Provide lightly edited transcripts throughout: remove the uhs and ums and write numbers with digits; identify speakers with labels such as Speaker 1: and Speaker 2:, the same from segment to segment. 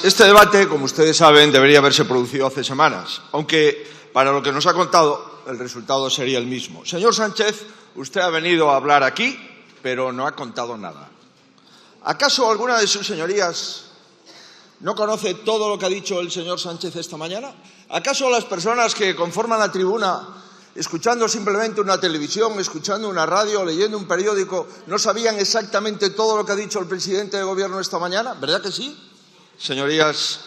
Speaker 1: Este debate, como ustedes saben, debería haberse producido hace semanas, aunque para lo que nos ha contado el resultado sería el mismo. Señor Sánchez, usted ha venido a hablar aquí, pero no ha contado nada. ¿Acaso alguna de sus señorías no conoce todo lo que ha dicho el señor Sánchez esta mañana? ¿Acaso las personas que conforman la tribuna, escuchando simplemente una televisión, escuchando una radio, leyendo un periódico, no sabían exactamente todo lo que ha dicho el presidente de Gobierno esta mañana? ¿Verdad que sí? Señorías,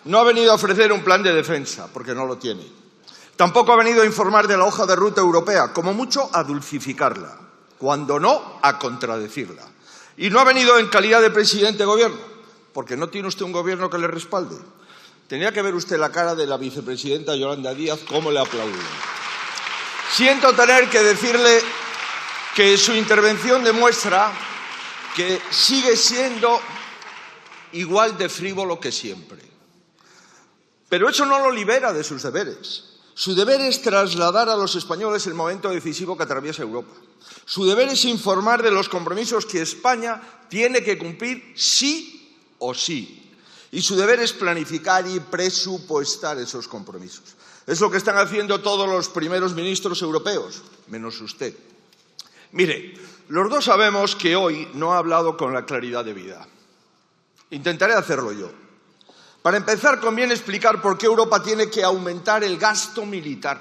Speaker 1: no ha venido a ofrecer un plan de defensa, porque no lo tiene. Tampoco ha venido a informar de la hoja de ruta europea, como mucho a dulcificarla, cuando no a contradecirla. Y no ha venido en calidad de presidente de Gobierno, porque no tiene usted un Gobierno que le respalde. Tenía que ver usted la cara de la vicepresidenta Yolanda Díaz, cómo le aplaude. Siento tener que decirle que su intervención demuestra que sigue siendo igual de frívolo que siempre. Pero eso no lo libera de sus deberes. Su deber es trasladar a los españoles el momento decisivo que atraviesa Europa. Su deber es informar de los compromisos que España tiene que cumplir sí o sí. Y su deber es planificar y presupuestar esos compromisos. Es lo que están haciendo todos los primeros ministros europeos, menos usted. Mire, los dos sabemos que hoy no ha hablado con la claridad debida. Intentaré hacerlo yo. Para empezar, conviene explicar por qué Europa tiene que aumentar el gasto militar.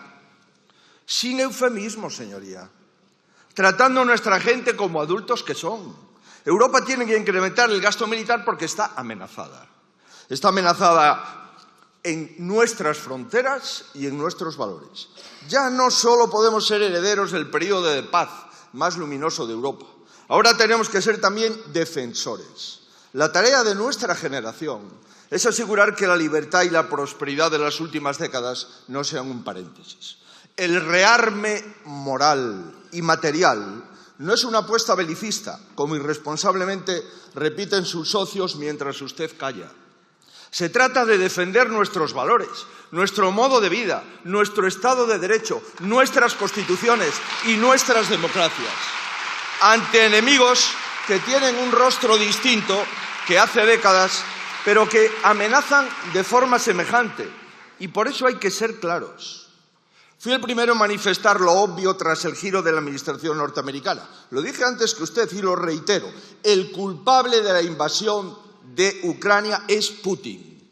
Speaker 1: Sin eufemismo, señoría. Tratando a nuestra gente como adultos que son. Europa tiene que incrementar el gasto militar porque está amenazada. Está amenazada en nuestras fronteras y en nuestros valores. Ya no solo podemos ser herederos del periodo de paz más luminoso de Europa. Ahora tenemos que ser también defensores. La tarea de nuestra generación es asegurar que la libertad y la prosperidad de las últimas décadas no sean un paréntesis. El rearme moral y material no es una apuesta belicista, como irresponsablemente repiten sus socios mientras usted calla. Se trata de defender nuestros valores, nuestro modo de vida, nuestro Estado de Derecho, nuestras constituciones y nuestras democracias, ante enemigos que tienen un rostro distinto que hace décadas, pero que amenazan de forma semejante. Y por eso hay que ser claros. Fui el primero en manifestar lo obvio tras el giro de la administración norteamericana. Lo dije antes que usted y lo reitero. El culpable de la invasión de Ucrania es Putin.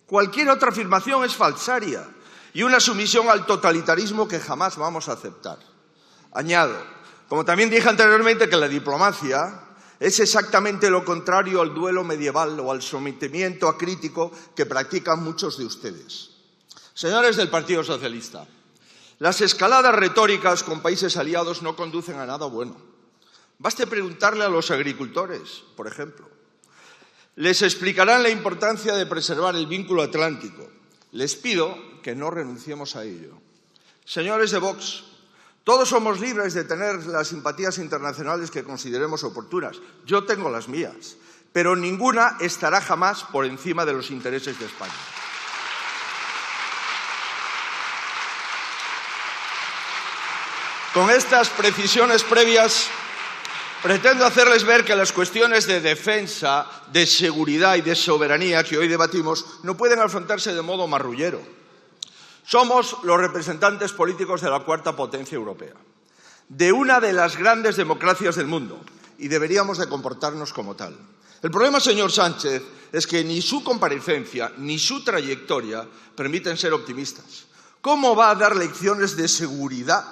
Speaker 1: Cualquier otra afirmación es falsaria y una sumisión al totalitarismo que jamás vamos a aceptar. Añado, como también dije anteriormente, que la diplomacia es exactamente lo contrario al duelo medieval o al sometimiento acrítico que practican muchos de ustedes. Señores del Partido Socialista, las escaladas retóricas con países aliados no conducen a nada bueno. Baste preguntarle a los agricultores, por ejemplo. Les explicarán la importancia de preservar el vínculo atlántico. Les pido que no renunciemos a ello. Señores de Vox, todos somos libres de tener las simpatías internacionales que consideremos oportunas. Yo tengo las mías, pero ninguna estará jamás por encima de los intereses de España. Con estas precisiones previas, pretendo hacerles ver que las cuestiones de defensa, de seguridad y de soberanía que hoy debatimos no pueden afrontarse de modo marrullero. Somos los representantes políticos de la cuarta potencia europea, de una de las grandes democracias del mundo, y deberíamos de comportarnos como tal. El problema, señor Sánchez, es que ni su comparecencia ni su trayectoria permiten ser optimistas. ¿Cómo va a dar lecciones de seguridad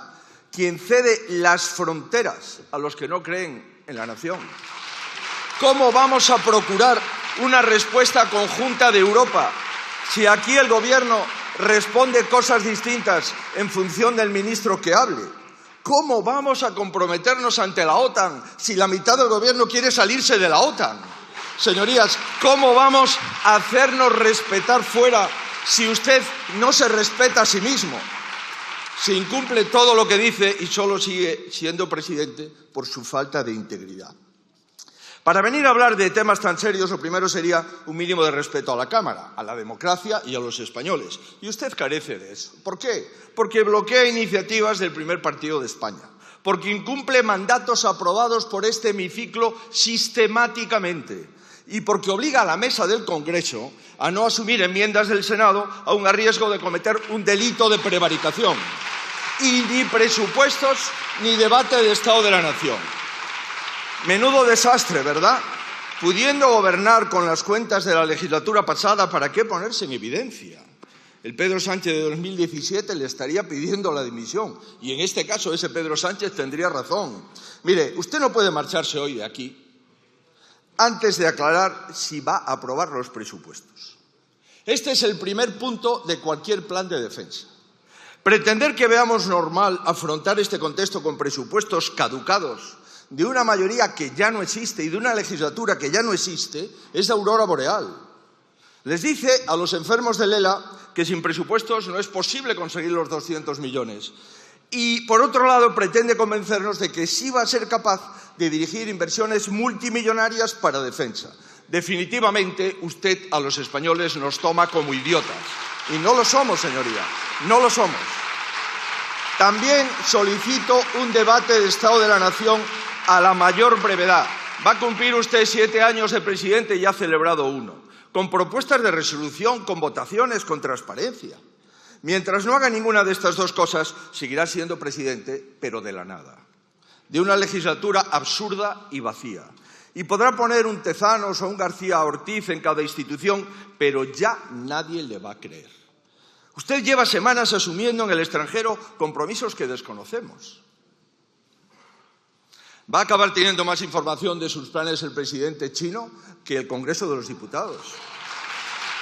Speaker 1: quien cede las fronteras a los que no creen en la nación? ¿Cómo vamos a procurar una respuesta conjunta de Europa si aquí el Gobierno responde cosas distintas en función del ministro que hable? ¿Cómo vamos a comprometernos ante la OTAN si la mitad del Gobierno quiere salirse de la OTAN? Señorías, ¿cómo vamos a hacernos respetar fuera si usted no se respeta a sí mismo? Se incumple todo lo que dice y solo sigue siendo presidente por su falta de integridad. Para venir a hablar de temas tan serios, lo primero sería un mínimo de respeto a la Cámara, a la democracia y a los españoles. Y usted carece de eso. ¿Por qué? Porque bloquea iniciativas del primer partido de España. Porque incumple mandatos aprobados por este hemiciclo sistemáticamente. y porque obliga a la mesa del Congreso a no asumir enmiendas del Senado, aun a riesgo de cometer un delito de prevaricación. Y ni presupuestos ni debate de Estado de la Nación. Menudo desastre, ¿verdad? Pudiendo gobernar con las cuentas de la legislatura pasada, ¿para qué ponerse en evidencia? El Pedro Sánchez de 2017 le estaría pidiendo la dimisión y en este caso ese Pedro Sánchez tendría razón. Mire, usted no puede marcharse hoy de aquí antes de aclarar si va a aprobar los presupuestos. Este es el primer punto de cualquier plan de defensa. Pretender que veamos normal afrontar este contexto con presupuestos caducados de una mayoría que ya no existe y de una legislatura que ya no existe es la aurora boreal. Les dice a los enfermos del ELA que sin presupuestos no es posible conseguir los 200 millones. Y, por otro lado, pretende convencernos de que sí va a ser capaz de dirigir inversiones multimillonarias para defensa. Definitivamente, usted a los españoles nos toma como idiotas. Y no lo somos, señoría, no lo somos. También solicito un debate de Estado de la Nación a la mayor brevedad. Va a cumplir usted 7 años de presidente y ha celebrado uno, con propuestas de resolución, con votaciones, con transparencia. Mientras no haga ninguna de estas dos cosas, seguirá siendo presidente, pero de la nada. De una legislatura absurda y vacía. Y podrá poner un Tezanos o un García Ortiz en cada institución, pero ya nadie le va a creer. Usted lleva semanas asumiendo en el extranjero compromisos que desconocemos. Va a acabar teniendo más información de sus planes el presidente chino que el Congreso de los Diputados.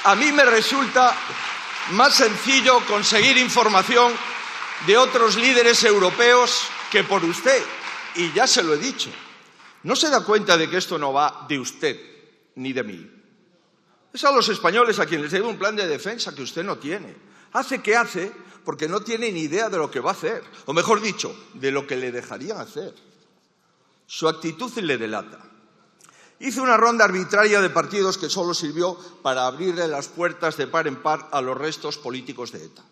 Speaker 1: A mí me resulta más sencillo conseguir información de otros líderes europeos que por usted. Y ya se lo he dicho. ¿No se da cuenta de que esto no va de usted ni de mí? Es a los españoles a quienes les debe un plan de defensa que usted no tiene. Hace que hace porque no tiene ni idea de lo que va a hacer. O mejor dicho, de lo que le dejarían hacer. Su actitud le delata. Hizo una ronda arbitraria de partidos que solo sirvió para abrirle las puertas de par en par a los restos políticos de ETA.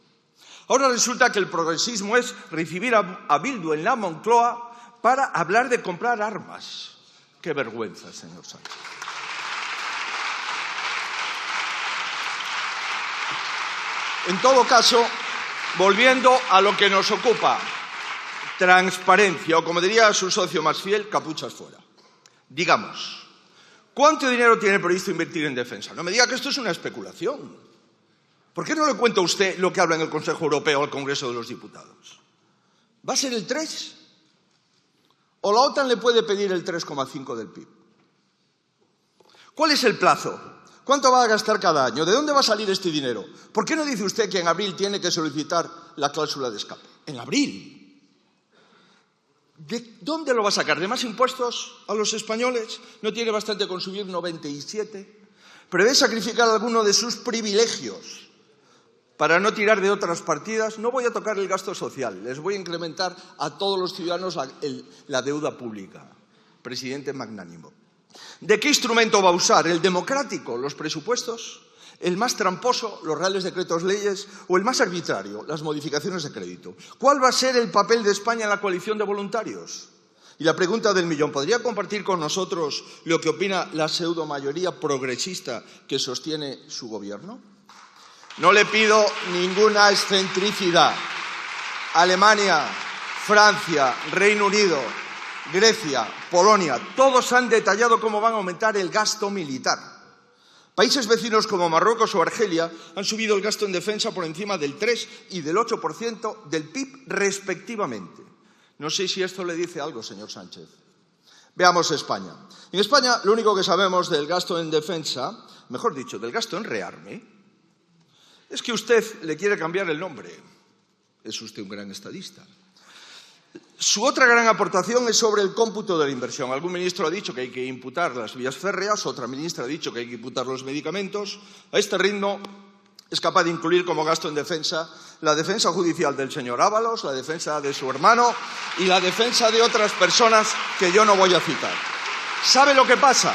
Speaker 1: Ahora resulta que el progresismo es recibir a Bildu en la Moncloa para hablar de comprar armas. ¡Qué vergüenza, señor Sánchez! En todo caso, volviendo a lo que nos ocupa, transparencia, o como diría su socio más fiel, capuchas fuera. Digamos, ¿cuánto dinero tiene previsto invertir en defensa? No me diga que esto es una especulación. ¿Por qué no le cuenta usted lo que habla en el Consejo Europeo o el Congreso de los Diputados? ¿Va a ser el 3? ¿O la OTAN le puede pedir el 3,5 del PIB? ¿Cuál es el plazo? ¿Cuánto va a gastar cada año? ¿De dónde va a salir este dinero? ¿Por qué no dice usted que en abril tiene que solicitar la cláusula de escape? En abril. ¿De dónde lo va a sacar? ¿De más impuestos a los españoles? ¿No tiene bastante con subir 97? ¿Prevé sacrificar alguno de sus privilegios para no tirar de otras partidas? No voy a tocar el gasto social, les voy a incrementar a todos los ciudadanos la deuda pública. Presidente magnánimo. ¿De qué instrumento va a usar? ¿El democrático, los presupuestos? ¿El más tramposo, los reales decretos leyes? ¿O el más arbitrario, las modificaciones de crédito? ¿Cuál va a ser el papel de España en la coalición de voluntarios? Y la pregunta del millón, ¿podría compartir con nosotros lo que opina la pseudomayoría progresista que sostiene su gobierno? No le pido ninguna excentricidad. Alemania, Francia, Reino Unido, Grecia, Polonia, todos han detallado cómo van a aumentar el gasto militar. Países vecinos como Marruecos o Argelia han subido el gasto en defensa por encima del 3 y del 8% del PIB respectivamente. No sé si esto le dice algo, señor Sánchez. Veamos España. En España lo único que sabemos del gasto en defensa, mejor dicho, del gasto en rearme, es que usted le quiere cambiar el nombre. Es usted un gran estadista. Su otra gran aportación es sobre el cómputo de la inversión. Algún ministro ha dicho que hay que imputar las vías férreas, otra ministra ha dicho que hay que imputar los medicamentos. A este ritmo es capaz de incluir como gasto en defensa la defensa judicial del señor Ábalos, la defensa de su hermano y la defensa de otras personas que yo no voy a citar. ¿Sabe lo que pasa?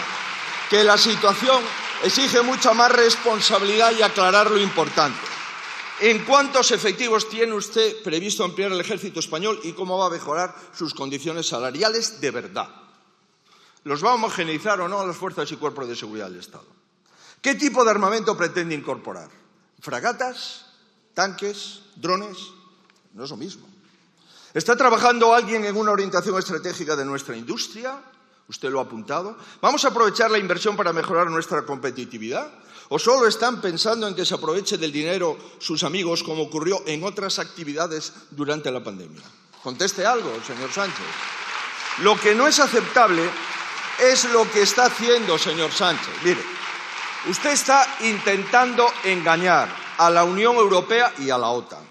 Speaker 1: Que la situación exige mucha más responsabilidad y aclarar lo importante. ¿En cuántos efectivos tiene usted previsto ampliar el ejército español y cómo va a mejorar sus condiciones salariales de verdad? ¿Los va a homogeneizar o no a las fuerzas y cuerpos de seguridad del Estado? ¿Qué tipo de armamento pretende incorporar? ¿Fragatas? ¿Tanques? ¿Drones? No es lo mismo. ¿Está trabajando alguien en una orientación estratégica de nuestra industria? Usted lo ha apuntado. ¿Vamos a aprovechar la inversión para mejorar nuestra competitividad? ¿O solo están pensando en que se aproveche del dinero sus amigos, como ocurrió en otras actividades durante la pandemia? Conteste algo, señor Sánchez. Lo que no es aceptable es lo que está haciendo, señor Sánchez. Mire, usted está intentando engañar a la Unión Europea y a la OTAN,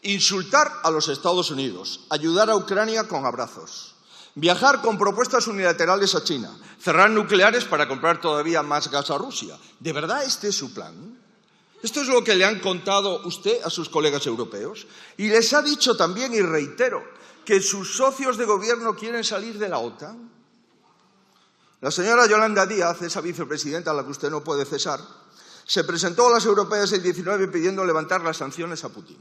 Speaker 1: insultar a los Estados Unidos, ayudar a Ucrania con abrazos, viajar con propuestas unilaterales a China, cerrar nucleares para comprar todavía más gas a Rusia. ¿De verdad este es su plan? ¿Esto es lo que le han contado usted a sus colegas europeos? Y les ha dicho también, y reitero, que sus socios de gobierno quieren salir de la OTAN. La señora Yolanda Díaz, esa vicepresidenta a la que usted no puede cesar, se presentó a las europeas el 19 pidiendo levantar las sanciones a Putin.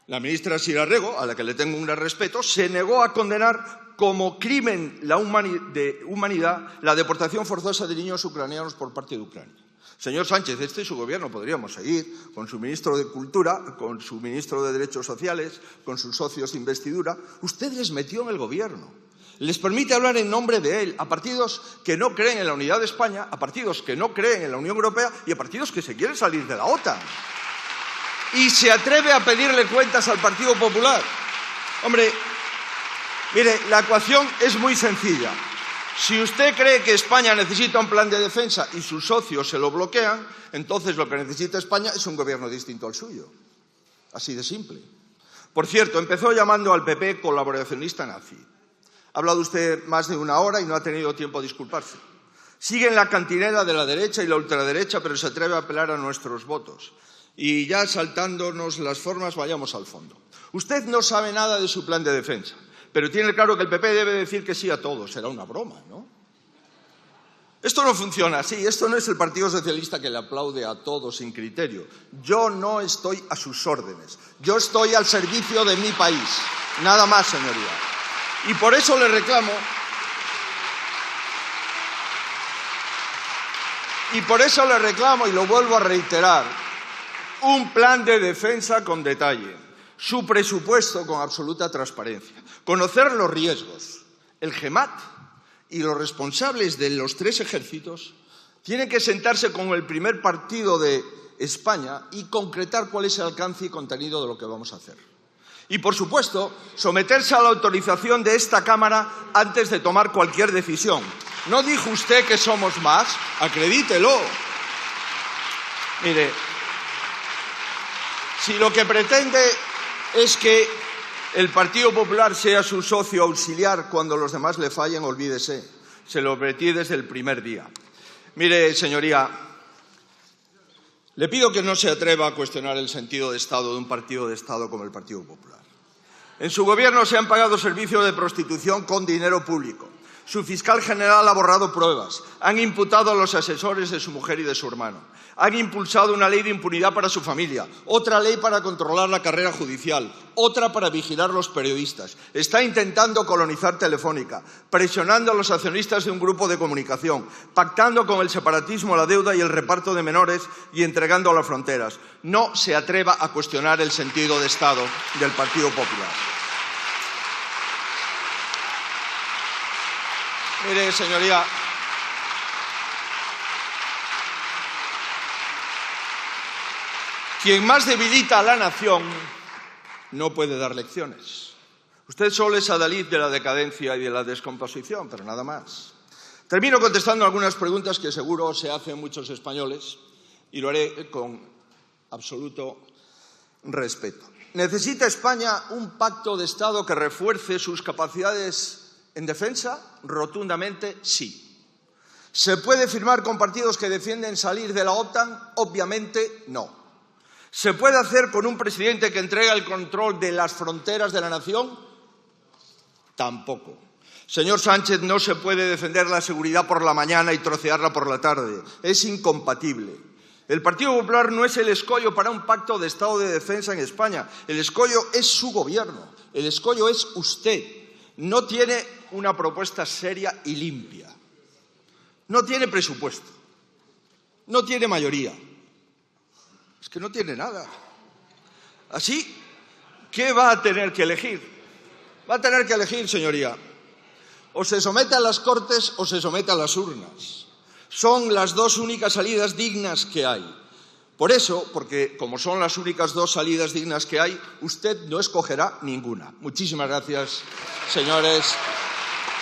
Speaker 1: La ministra Sira Rego, a la que le tengo un gran respeto, se negó a condenar como crimen de humanidad la deportación forzosa de niños ucranianos por parte de Ucrania. Señor Sánchez, este es su gobierno, podríamos seguir, con su ministro de Cultura, con su ministro de Derechos Sociales, con sus socios de investidura. Usted les metió en el gobierno. Les permite hablar en nombre de él a partidos que no creen en la unidad de España, a partidos que no creen en la Unión Europea y a partidos que se quieren salir de la OTAN. Y se atreve a pedirle cuentas al Partido Popular. Hombre, mire, la ecuación es muy sencilla. Si usted cree que España necesita un plan de defensa y sus socios se lo bloquean, entonces lo que necesita España es un gobierno distinto al suyo. Así de simple. Por cierto, empezó llamando al PP colaboracionista nazi. Ha hablado usted más de una hora y no ha tenido tiempo a disculparse. Sigue en la cantinera de la derecha y la ultraderecha, pero se atreve a apelar a nuestros votos. Y ya saltándonos las formas, vayamos al fondo. Usted no sabe nada de su plan de defensa, pero tiene claro que el PP debe decir que sí a todo. Será una broma, ¿no? Esto no funciona así. Esto no es el Partido Socialista que le aplaude a todo sin criterio. Yo no estoy a sus órdenes. Yo estoy al servicio de mi país. Nada más, señoría. Y por eso le reclamo... y lo vuelvo a reiterar, un plan de defensa con detalle, su presupuesto con absoluta transparencia, conocer los riesgos. El GEMAT y los responsables de los 3 ejércitos tienen que sentarse con el primer partido de España y concretar cuál es el alcance y contenido de lo que vamos a hacer. Y, por supuesto, someterse a la autorización de esta Cámara antes de tomar cualquier decisión. ¿No dijo usted que somos más? Acredítelo. Mire, si lo que pretende es que el Partido Popular sea su socio auxiliar cuando los demás le fallen, olvídese. Se lo advertí desde el primer día. Mire, señoría, le pido que no se atreva a cuestionar el sentido de Estado de un partido de Estado como el Partido Popular. En su gobierno se han pagado servicios de prostitución con dinero público. Su fiscal general ha borrado pruebas. Han imputado a los asesores de su mujer y de su hermano. Han impulsado una ley de impunidad para su familia, otra ley para controlar la carrera judicial, otra para vigilar los periodistas. Está intentando colonizar Telefónica, presionando a los accionistas de un grupo de comunicación, pactando con el separatismo la deuda y el reparto de menores y entregando las fronteras. No se atreva a cuestionar el sentido de Estado del Partido Popular. Mire, señoría, quien más debilita a la nación no puede dar lecciones. Usted solo es adalid de la decadencia y de la descomposición, pero nada más. Termino contestando algunas preguntas que seguro se hacen muchos españoles y lo haré con absoluto respeto. ¿Necesita España un pacto de Estado que refuerce sus capacidades en defensa? Rotundamente sí. ¿Se puede firmar con partidos que defienden salir de la OTAN? Obviamente no. ¿Se puede hacer con un presidente que entrega el control de las fronteras de la nación? Tampoco. Señor Sánchez, no se puede defender la seguridad por la mañana y trocearla por la tarde. Es incompatible. El Partido Popular no es el escollo para un pacto de Estado de defensa en España. El escollo es su gobierno. El escollo es usted. No tiene una propuesta seria y limpia. No tiene presupuesto, no tiene mayoría, es que no tiene nada. Así, ¿qué va a tener que elegir? Va a tener que elegir, señoría. O se somete a las Cortes o se somete a las urnas. Son las dos únicas salidas dignas que hay. Por eso, porque como son las únicas dos salidas dignas que hay, usted no escogerá ninguna. Muchísimas gracias, señores,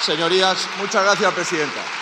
Speaker 1: señorías. Muchas gracias, presidenta.